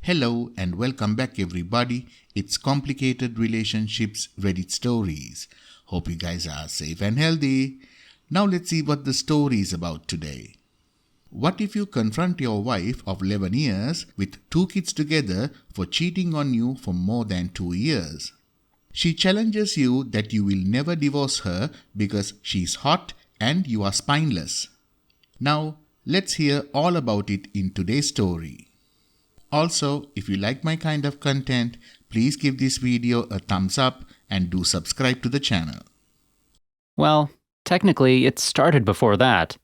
Hello and welcome back everybody. It's Complicated Relationships Reddit Stories. Hope you guys are safe and healthy. Now let's see what the story is about today. What if you confront your wife of 11 years with 2 kids together for cheating on you for more than 2 years? She challenges you that you will never divorce her because she's hot and you are spineless. Now let's hear all about it in today's story. Also, if you like my kind of content, please give this video a thumbs up and do subscribe to the channel. Well, technically, it started before that.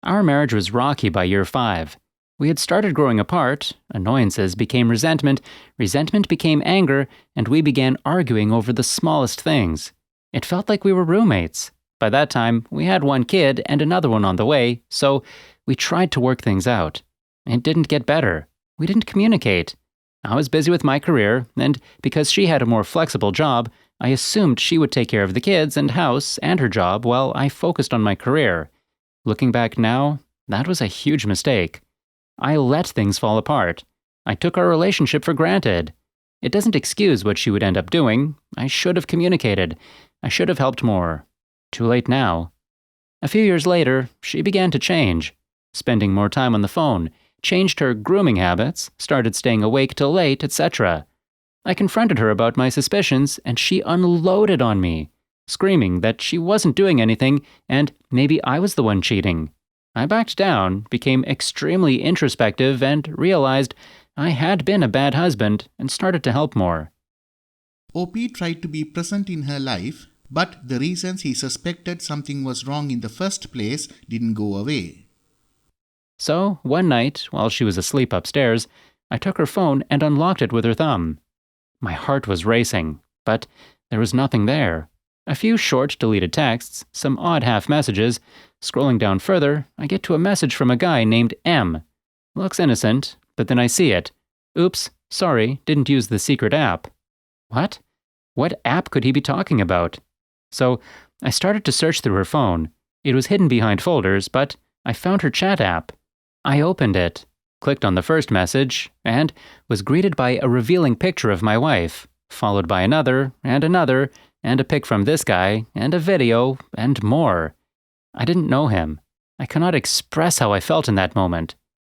Our marriage was rocky by year 5. We had started growing apart, annoyances became resentment, resentment became anger, and we began arguing over the smallest things. It felt like we were roommates. By that time, we had 1 kid and another one on the way, so we tried to work things out. It didn't get better. We didn't communicate. I was busy with my career, and because she had a more flexible job, I assumed she would take care of the kids and house and her job while I focused on my career. Looking back now, that was a huge mistake. I let things fall apart. I took our relationship for granted. It doesn't excuse what she would end up doing. I should have communicated. I should have helped more. Too late now. A few years later, she began to change, spending more time on the phone, changed her grooming habits, started staying awake till late, etc. I confronted her about my suspicions, and she unloaded on me, screaming that she wasn't doing anything and maybe I was the one cheating. I backed down, became extremely introspective, and realized I had been a bad husband and started to help more. OP tried to be present in her life, but the reasons he suspected something was wrong in the first place didn't go away. So, one night, while she was asleep upstairs, I took her phone and unlocked it with her thumb. My heart was racing, but there was nothing there. A few short, deleted texts, some odd half messages. Scrolling down further, I get to a message from a guy named M. Looks innocent, but then I see it. Oops, sorry, didn't use the secret app. What? What app could he be talking about? So, I started to search through her phone. It was hidden behind folders, but I found her chat app. I opened it, clicked on the first message, and was greeted by a revealing picture of my wife, followed by another, and a pic from this guy, and a video, and more. I didn't know him. I cannot express how I felt in that moment.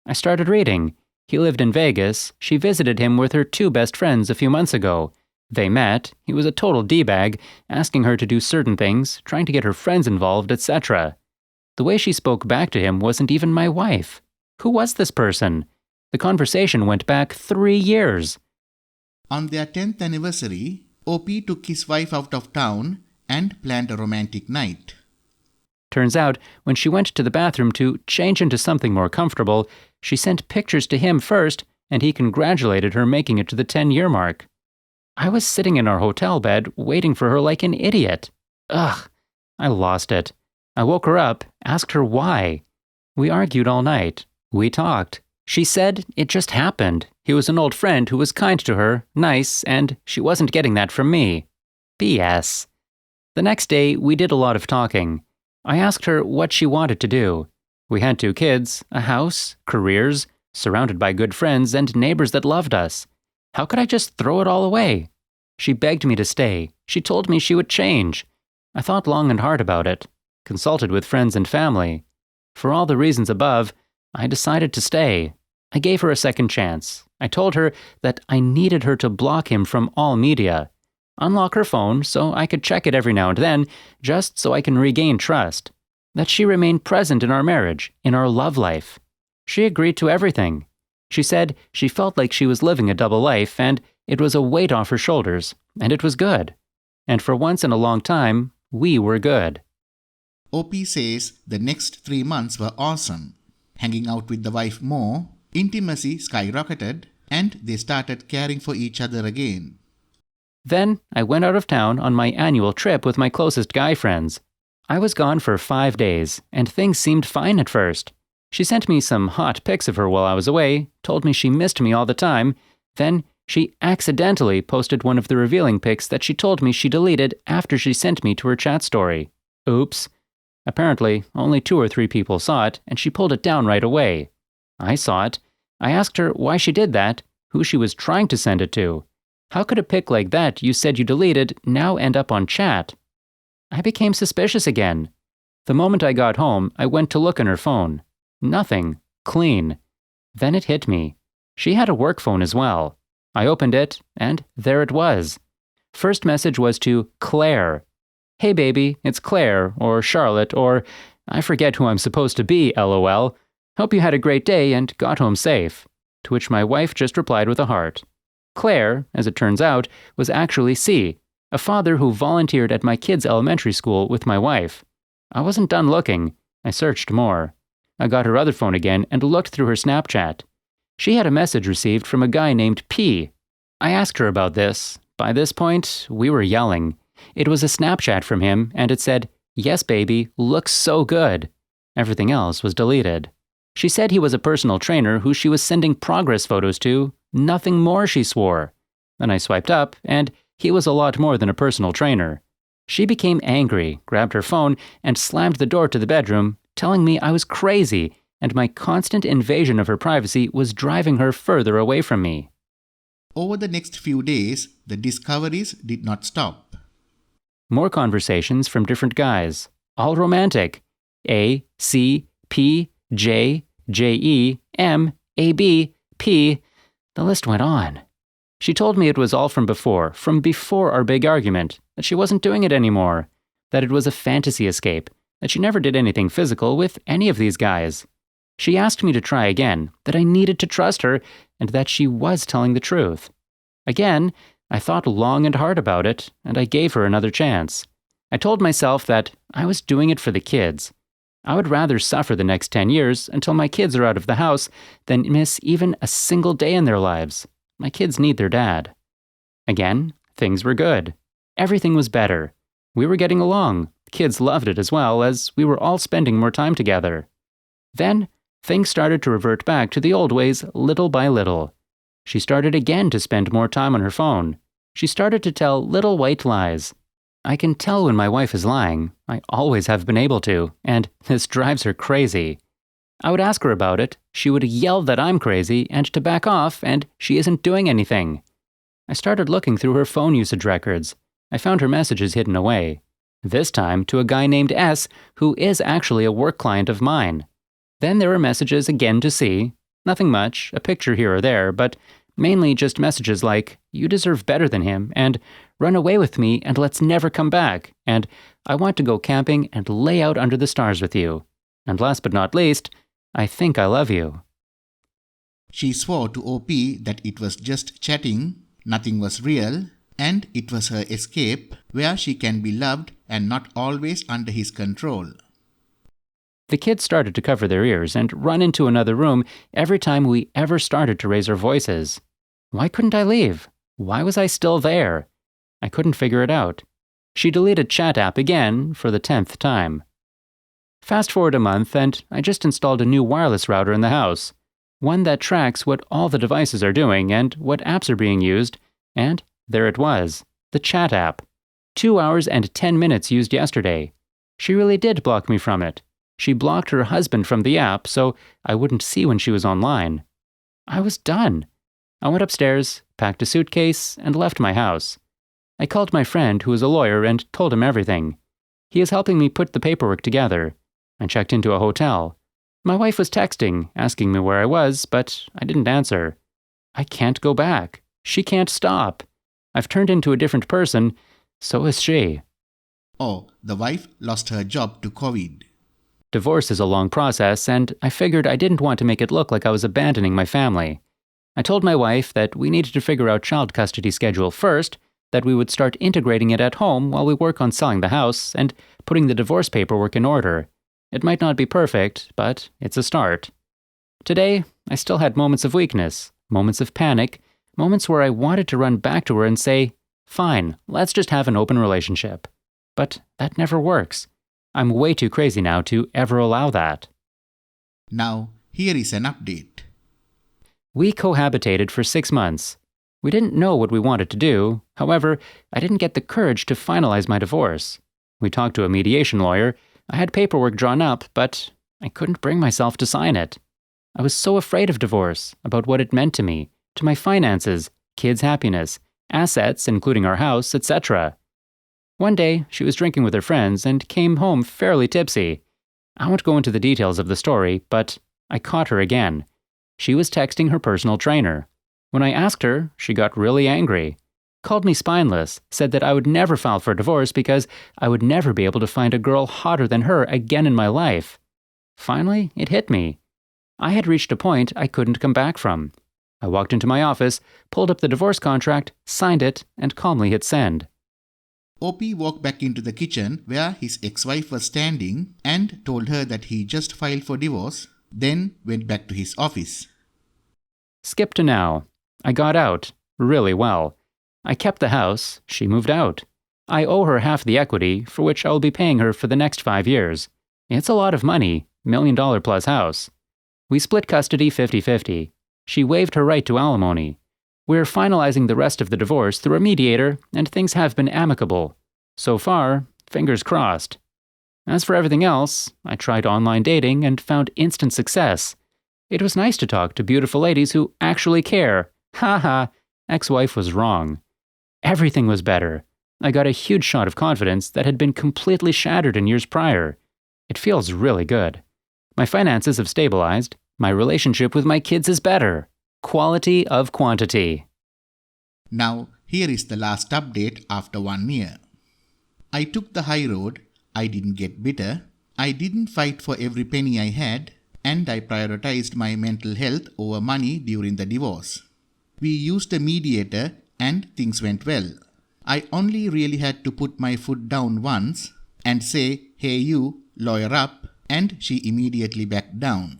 I started reading. He lived in Vegas. She visited him with her 2 best friends a few months ago. They met. He was a total D-bag, asking her to do certain things, trying to get her friends involved, etc. The way she spoke back to him wasn't even my wife. Who was this person? The conversation went back 3 years. On their 10th anniversary, OP took his wife out of town and planned a romantic night. Turns out, when she went to the bathroom to change into something more comfortable, she sent pictures to him first, and he congratulated her making it to the 10-year mark. I was sitting in our hotel bed, waiting for her like an idiot. Ugh, I lost it. I woke her up, asked her why. We argued all night. We talked. She said it just happened. He was an old friend who was kind to her, nice, and she wasn't getting that from me. BS. The next day, we did a lot of talking. I asked her what she wanted to do. We had 2 kids, a house, careers, surrounded by good friends and neighbors that loved us. How could I just throw it all away? She begged me to stay. She told me she would change. I thought long and hard about it, consulted with friends and family. For all the reasons above, I decided to stay. I gave her a second chance. I told her that I needed her to block him from all media. Unlock her phone so I could check it every now and then, just so I can regain trust. That she remain present in our marriage, in our love life. She agreed to everything. She said she felt like she was living a double life, and it was a weight off her shoulders, and it was good. And for once in a long time, we were good. OP says the next 3 months were awesome. Hanging out with the wife more, intimacy skyrocketed, and they started caring for each other again. Then I went out of town on my annual trip with my closest guy friends. I was gone for 5 days, and things seemed fine at first. She sent me some hot pics of her while I was away, told me she missed me all the time. Then she accidentally posted one of the revealing pics that she told me she deleted after she sent me to her chat story. Oops. Apparently, only 2 or 3 people saw it, and she pulled it down right away. I saw it. I asked her why she did that, who she was trying to send it to. How could a pic like that you said you deleted now end up on chat? I became suspicious again. The moment I got home, I went to look on her phone. Nothing. Clean. Then it hit me. She had a work phone as well. I opened it, and there it was. First message was to Claire. "Hey baby, it's Claire, or Charlotte, or I forget who I'm supposed to be, LOL. Hope you had a great day and got home safe." To which my wife just replied with a heart. Claire, as it turns out, was actually C, a father who volunteered at my kids' elementary school with my wife. I wasn't done looking. I searched more. I got her other phone again and looked through her Snapchat. She had a message received from a guy named P. I asked her about this. By this point, we were yelling. It was a Snapchat from him, and it said, "Yes, baby, looks so good." Everything else was deleted. She said he was a personal trainer who she was sending progress photos to. Nothing more, she swore. Then I swiped up, and he was a lot more than a personal trainer. She became angry, grabbed her phone, and slammed the door to the bedroom, telling me I was crazy, and my constant invasion of her privacy was driving her further away from me. Over the next few days, the discoveries did not stop. More conversations from different guys, all romantic. A, C, P, J, J-E, M, A-B, P. The list went on. She told me it was all from before our big argument, that she wasn't doing it anymore, that it was a fantasy escape, that she never did anything physical with any of these guys. She asked me to try again, that I needed to trust her, and that she was telling the truth. Again, I thought long and hard about it, and I gave her another chance. I told myself that I was doing it for the kids. I would rather suffer the next 10 years until my kids are out of the house than miss even a single day in their lives. My kids need their dad. Again, things were good. Everything was better. We were getting along. Kids loved it as well, as we were all spending more time together. Then, things started to revert back to the old ways little by little. She started again to spend more time on her phone. She started to tell little white lies. I can tell when my wife is lying. I always have been able to, and this drives her crazy. I would ask her about it, she would yell that I'm crazy and to back off, and she isn't doing anything. I started looking through her phone usage records. I found her messages hidden away. This time to a guy named S, who is actually a work client of mine. Then there were messages again to see. Nothing much, a picture here or there, but mainly just messages like, "You deserve better than him," and "Run away with me and let's never come back," and "I want to go camping and lay out under the stars with you." And last but not least, "I think I love you." She swore to OP that it was just chatting, nothing was real, and it was her escape where she can be loved and not always under his control. The kids started to cover their ears and run into another room every time we ever started to raise our voices. Why couldn't I leave? Why was I still there? I couldn't figure it out. She deleted Chat app again for the 10th time. Fast forward a month and I just installed a new wireless router in the house. One that tracks what all the devices are doing and what apps are being used, and there it was, the Chat app. 2 hours and 10 minutes used yesterday. She really did block me from it. She blocked her husband from the app so I wouldn't see when she was online. I was done. I went upstairs, packed a suitcase, and left my house. I called my friend who is a lawyer and told him everything. He is helping me put the paperwork together. I checked into a hotel. My wife was texting, asking me where I was, but I didn't answer. I can't go back. She can't stop. I've turned into a different person. So is she. Oh, the wife lost her job to COVID. Divorce is a long process, and I figured I didn't want to make it look like I was abandoning my family. I told my wife that we needed to figure out child custody schedule first, that we would start integrating it at home while we work on selling the house and putting the divorce paperwork in order. It might not be perfect, but it's a start. Today, I still had moments of weakness, moments of panic, moments where I wanted to run back to her and say, "Fine, let's just have an open relationship." But that never works. I'm way too crazy now to ever allow that. Now, here is an update. We cohabitated for 6 months. We didn't know what we wanted to do. However, I didn't get the courage to finalize my divorce. We talked to a mediation lawyer. I had paperwork drawn up, but I couldn't bring myself to sign it. I was so afraid of divorce, about what it meant to me, to my finances, kids' happiness, assets, including our house, etc. One day, she was drinking with her friends and came home fairly tipsy. I won't go into the details of the story, but I caught her again. She was texting her personal trainer. When I asked her, she got really angry. Called me spineless, said that I would never file for divorce because I would never be able to find a girl hotter than her again in my life. Finally, it hit me. I had reached a point I couldn't come back from. I walked into my office, pulled up the divorce contract, signed it, and calmly hit send. Opie walked back into the kitchen where his ex-wife was standing and told her that he just filed for divorce, then went back to his office. Skip to now. I got out, really well. I kept the house, she moved out. I owe her half the equity, for which I will be paying her for the next 5 years. It's a lot of money, $1 million plus house. We split custody 50-50. She waived her right to alimony. We're finalizing the rest of the divorce through a mediator, and things have been amicable. So far, fingers crossed. As for everything else, I tried online dating and found instant success. It was nice to talk to beautiful ladies who actually care. Haha, ex-wife was wrong. Everything was better. I got a huge shot of confidence that had been completely shattered in years prior. It feels really good. My finances have stabilized. My relationship with my kids is better. Quality of quantity. Now, here is the last update after 1 year. I took the high road, I didn't get bitter, I didn't fight for every penny I had, and I prioritized my mental health over money during the divorce. We used a mediator and things went well. I only really had to put my foot down once and say, "Hey you, lawyer up," and she immediately backed down.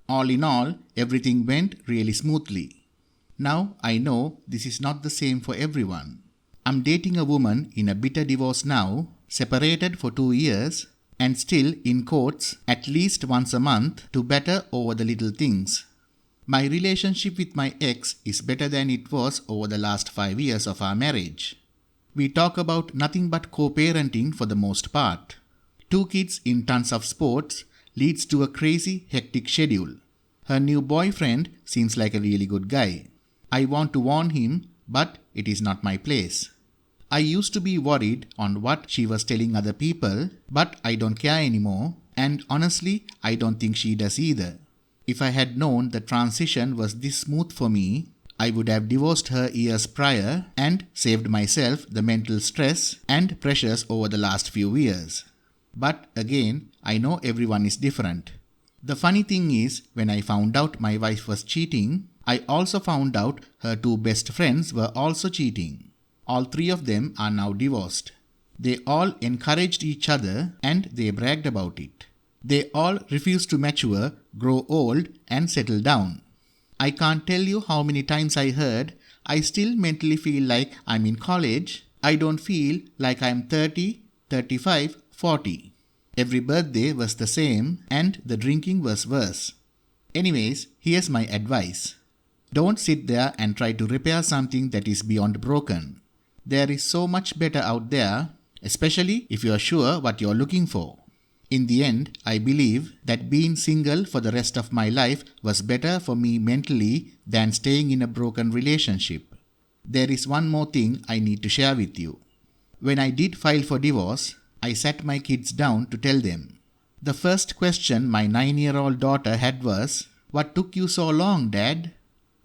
All in all, everything went really smoothly. Now I know this is not the same for everyone. I'm dating a woman in a bitter divorce now, separated for 2 years, and still in courts at least once a month to battle over the little things. My relationship with my ex is better than it was over the last 5 years of our marriage. We talk about nothing but co-parenting for the most part. 2 kids in tons of sports leads to a crazy, hectic schedule. Her new boyfriend seems like a really good guy. I want to warn him, but it is not my place. I used to be worried on what she was telling other people, but I don't care anymore, and honestly, I don't think she does either. If I had known the transition was this smooth for me, I would have divorced her years prior and saved myself the mental stress and pressures over the last few years. But again, I know everyone is different. The funny thing is, when I found out my wife was cheating, I also found out her 2 best friends were also cheating. All 3 of them are now divorced. They all encouraged each other and they bragged about it. They all refused to mature, grow old, and settle down. I can't tell you how many times I heard, "I still mentally feel like I'm in college. I don't feel like I'm 30, 35, 40. Every birthday was the same and the drinking was worse. Anyways, here's my advice. Don't sit there and try to repair something that is beyond broken. There is so much better out there, especially if you are sure what you're looking for. In the end, I believe that being single for the rest of my life was better for me mentally than staying in a broken relationship. There is one more thing I need to share with you. When I did file for divorce, I sat my kids down to tell them. The first question my 9-year-old daughter had was, "What took you so long, Dad?"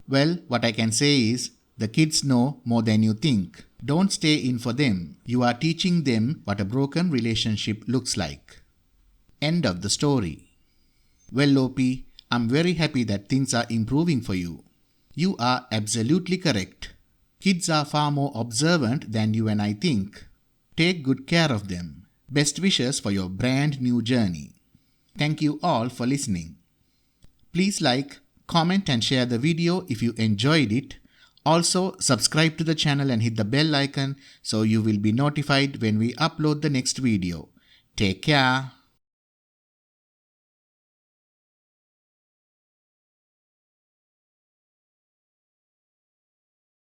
Well, what I can say is, the kids know more than you think. Don't stay in for them. You are teaching them what a broken relationship looks like. End of the story. Well, Lopi, I'm very happy that things are improving for you. You are absolutely correct. Kids are far more observant than you and I think. Take good care of them. Best wishes for your brand new journey. Thank you all for listening. Please like, comment and share the video if you enjoyed it. Also, subscribe to the channel and hit the bell icon so you will be notified when we upload the next video. Take care.